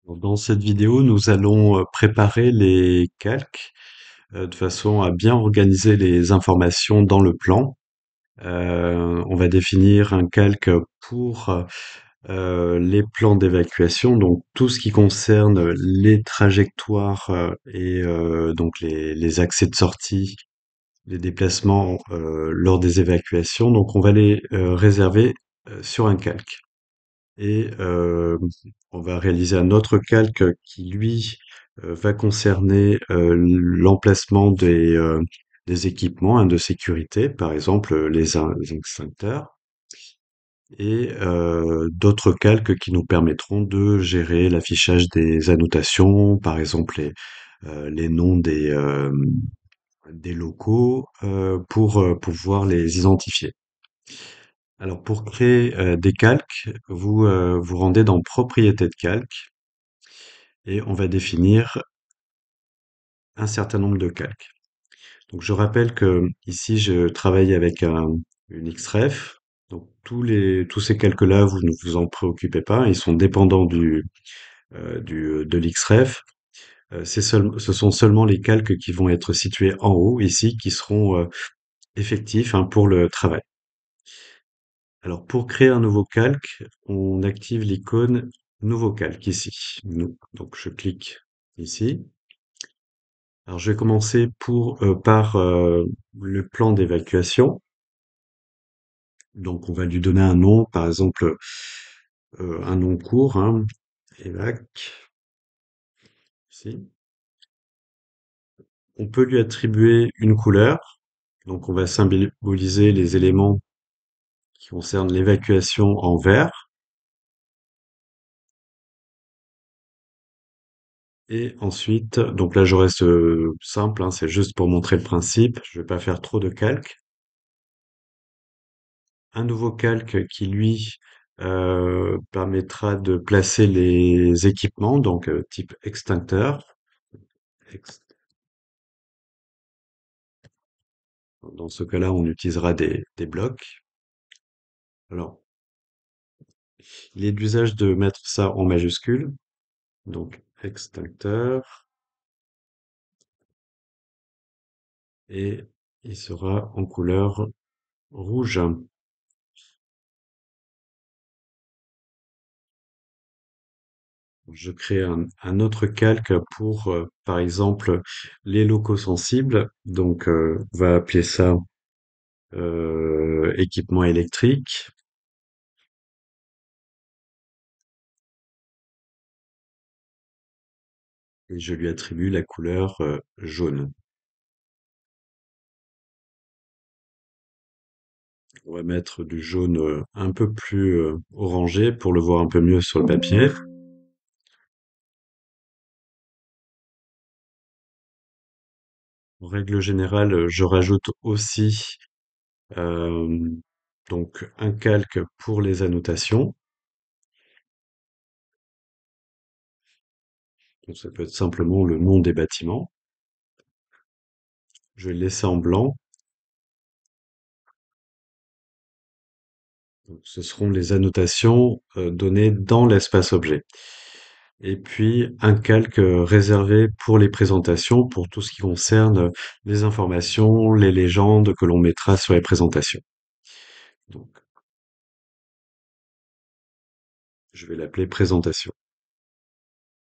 Dans cette vidéo, nous allons préparer les calques de façon à bien organiser les informations dans le plan. On va définir un calque pour les plans d'évacuation, donc tout ce qui concerne les trajectoires et donc les accès de sortie, les déplacements lors des évacuations. Donc on va les réserver sur un calque. Et on va réaliser un autre calque qui, lui, va concerner l'emplacement des équipements, hein, de sécurité, par exemple les extincteurs, et d'autres calques qui nous permettront de gérer l'affichage des annotations, par exemple les noms des locaux, pour pouvoir les identifier. Alors pour créer des calques, vous vous rendez dans Propriétés de calque et on va définir un certain nombre de calques. Donc je rappelle que ici je travaille avec une Xref. Donc tous ces calques-là, vous ne vous en préoccupez pas, ils sont dépendants de l'Xref. Ce sont seulement les calques qui vont être situés en haut ici qui seront effectifs, hein, pour le travail. Alors, pour créer un nouveau calque, on active l'icône Nouveau calque ici. Donc, je clique ici. Alors, je vais commencer par le plan d'évacuation. Donc, on va lui donner un nom, par exemple, un nom court, hein, évac, ici. On peut lui attribuer une couleur. Donc, on va symboliser les éléments qui concernent l'évacuation en vert. Et ensuite, donc là je reste simple, hein, c'est juste pour montrer le principe. Je vais pas faire trop de calques. Un nouveau calque qui lui permettra de placer les équipements, donc type extincteur. Ex- Dans ce cas-là, on utilisera des blocs. Alors, il est d'usage de mettre ça en majuscule. Donc extincteur, et il sera en couleur rouge. Je crée un autre calque pour, par exemple, les locaux sensibles. Donc, on va appeler ça équipement électrique. Et je lui attribue la couleur jaune. On va mettre du jaune un peu plus orangé pour le voir un peu mieux sur le papier. En règle générale, je rajoute aussi euh, donc un calque pour les annotations. Donc, ça peut être simplement le nom des bâtiments. Je vais le laisser en blanc. Donc, ce seront les annotations données dans l'espace objet. Et puis un calque réservé pour les présentations, pour tout ce qui concerne les informations, les légendes que l'on mettra sur les présentations. Donc, je vais l'appeler présentation.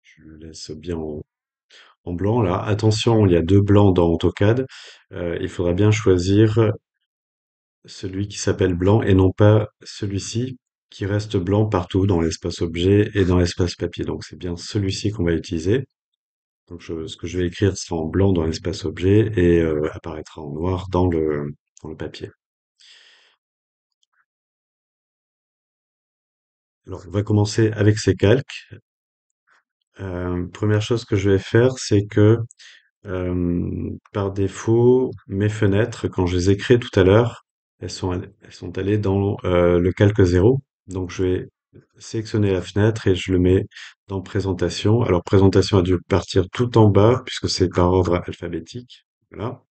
Je le laisse bien en blanc là. Attention, il y a deux blancs dans AutoCAD. Il faudra bien choisir celui qui s'appelle blanc et non pas celui-ci qui reste blanc partout dans l'espace objet et dans l'espace papier. Donc c'est bien celui-ci qu'on va utiliser. Donc ce que je vais écrire sera en blanc dans l'espace objet et apparaîtra en noir dans le papier. Alors on va commencer avec ces calques. Première chose que je vais faire, c'est que par défaut, mes fenêtres, quand je les ai créées tout à l'heure, elles sont allées dans le calque zéro. Donc je vais sélectionner la fenêtre et je le mets dans présentation. Alors présentation a dû partir tout en bas puisque c'est par ordre alphabétique. Voilà.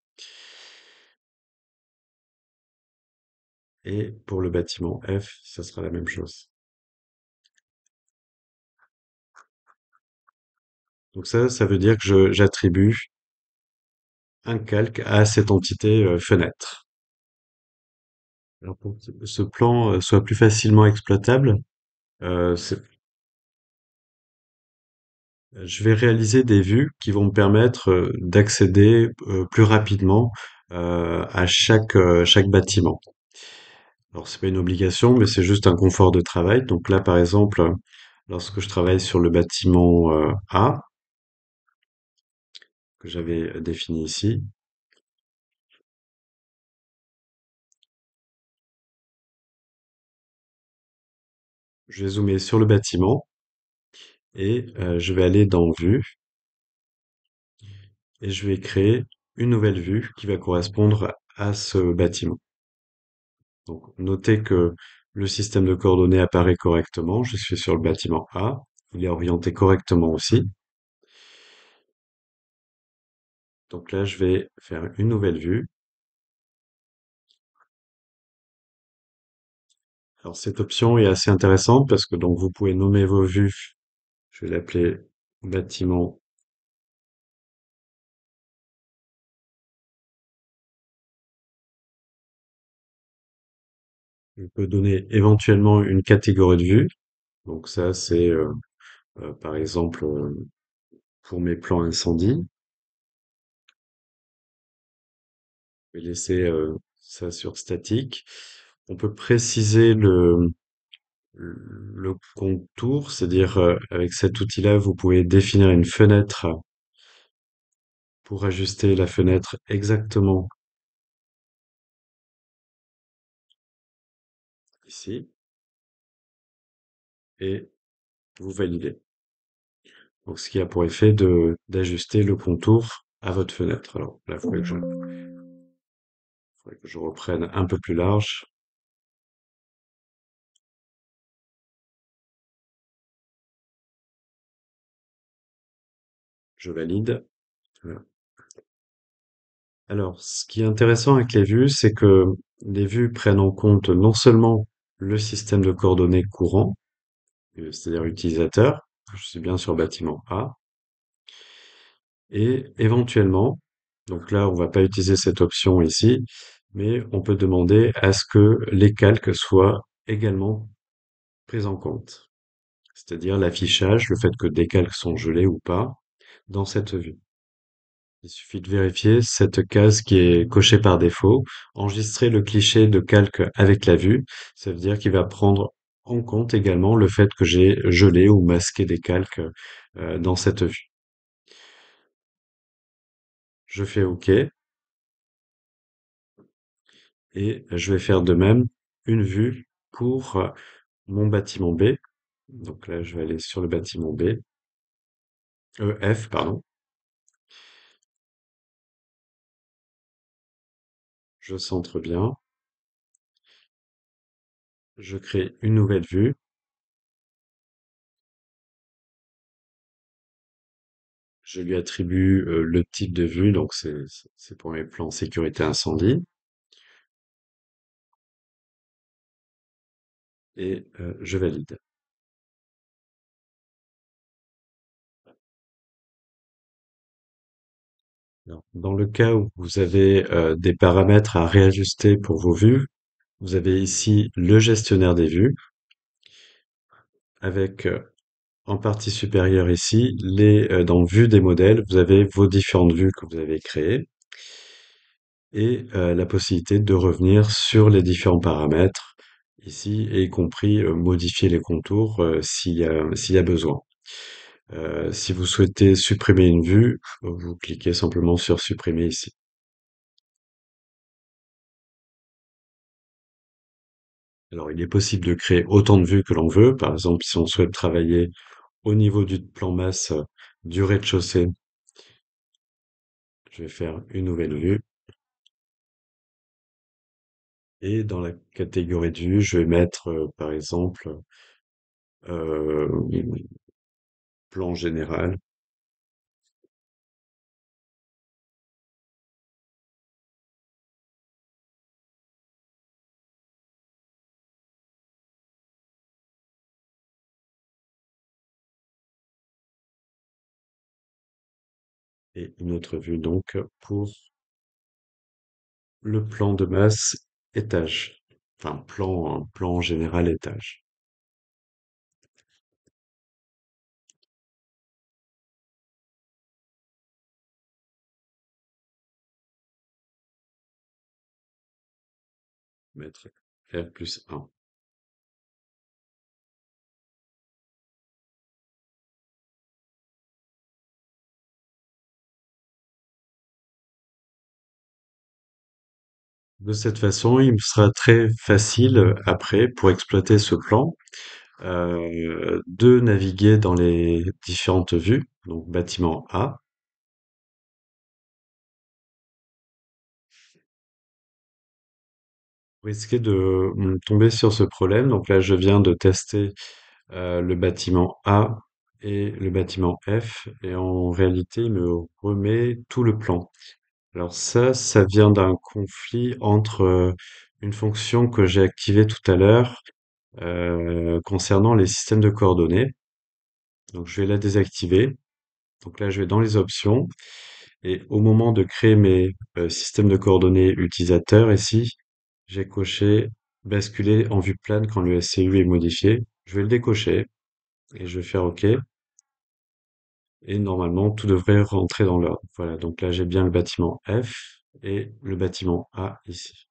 Et pour le bâtiment F, ça sera la même chose. Donc ça veut dire que j'attribue un calque à cette entité fenêtre. Alors pour que ce plan soit plus facilement exploitable, euh, c'est- je vais réaliser des vues qui vont me permettre d'accéder plus rapidement à chaque bâtiment. Alors c'est pas une obligation, mais c'est juste un confort de travail. Donc là, par exemple, lorsque je travaille sur le bâtiment A, que j'avais défini ici, je vais zoomer sur le bâtiment et je vais aller dans Vue et je vais créer une nouvelle vue qui va correspondre à ce bâtiment. Donc notez que le système de coordonnées apparaît correctement. Je suis sur le bâtiment A. Il est orienté correctement aussi. Donc là, je vais faire une nouvelle vue. Alors cette option est assez intéressante parce que donc vous pouvez nommer vos vues. Je vais l'appeler bâtiment. Je peux donner éventuellement une catégorie de vue. Donc ça, c'est par exemple pour mes plans incendie. Je vais laisser ça sur statique. On peut préciser le contour, c'est-à-dire avec cet outil-là, vous pouvez définir une fenêtre pour ajuster la fenêtre exactement ici et vous validez. Donc, ce qui a pour effet d'ajuster le contour à votre fenêtre. Alors là, faudrait que je reprenne un peu plus large. Je valide. Voilà. Alors, ce qui est intéressant avec les vues, c'est que les vues prennent en compte non seulement le système de coordonnées courant, c'est-à-dire utilisateur, je suis bien sur bâtiment A, et éventuellement, donc là, on va pas utiliser cette option ici, mais on peut demander à ce que les calques soient également pris en compte. C'est-à-dire l'affichage, le fait que des calques sont gelés ou pas dans cette vue. Il suffit de vérifier cette case qui est cochée par défaut, enregistrer le cliché de calque avec la vue, ça veut dire qu'il va prendre en compte également le fait que j'ai gelé ou masqué des calques dans cette vue. Je fais OK et je vais faire de même une vue pour mon bâtiment B. Donc là, je vais aller sur le bâtiment B, F, pardon. Je centre bien. Je crée une nouvelle vue. Je lui attribue le type de vue, donc c'est pour mes plans sécurité incendie, et je valide. Alors, dans le cas où vous avez des paramètres à réajuster pour vos vues, vous avez ici le gestionnaire des vues, avec en partie supérieure ici, dans vue des modèles, vous avez vos différentes vues que vous avez créées, et la possibilité de revenir sur les différents paramètres ici, et y compris modifier les contours s'il y a besoin. Si vous souhaitez supprimer une vue, vous cliquez simplement sur supprimer ici. Alors, il est possible de créer autant de vues que l'on veut. Par exemple, si on souhaite travailler au niveau du plan masse du rez-de-chaussée, je vais faire une nouvelle vue. Et dans la catégorie de vue, je vais mettre, par exemple, euh, plan général. et une autre vue donc pour le plan de masse étage. Enfin, plan général étage. Mettre R+1. De cette façon, il me sera très facile après pour exploiter ce plan de naviguer dans les différentes vues. Donc bâtiment A, vous risquez de tomber sur ce problème. Donc là, je viens de tester le bâtiment A et le bâtiment F, et en réalité, il me remet tout le plan. Alors ça vient d'un conflit entre une fonction que j'ai activée tout à l'heure concernant les systèmes de coordonnées. Donc je vais la désactiver. Donc là, je vais dans les options et au moment de créer mes systèmes de coordonnées utilisateurs ici, j'ai coché basculer en vue plane quand le SCU est modifié. Je vais le décocher et je vais faire OK. Et normalement, tout devrait rentrer dans l'ordre. Voilà, donc là, j'ai bien le bâtiment F et le bâtiment A ici.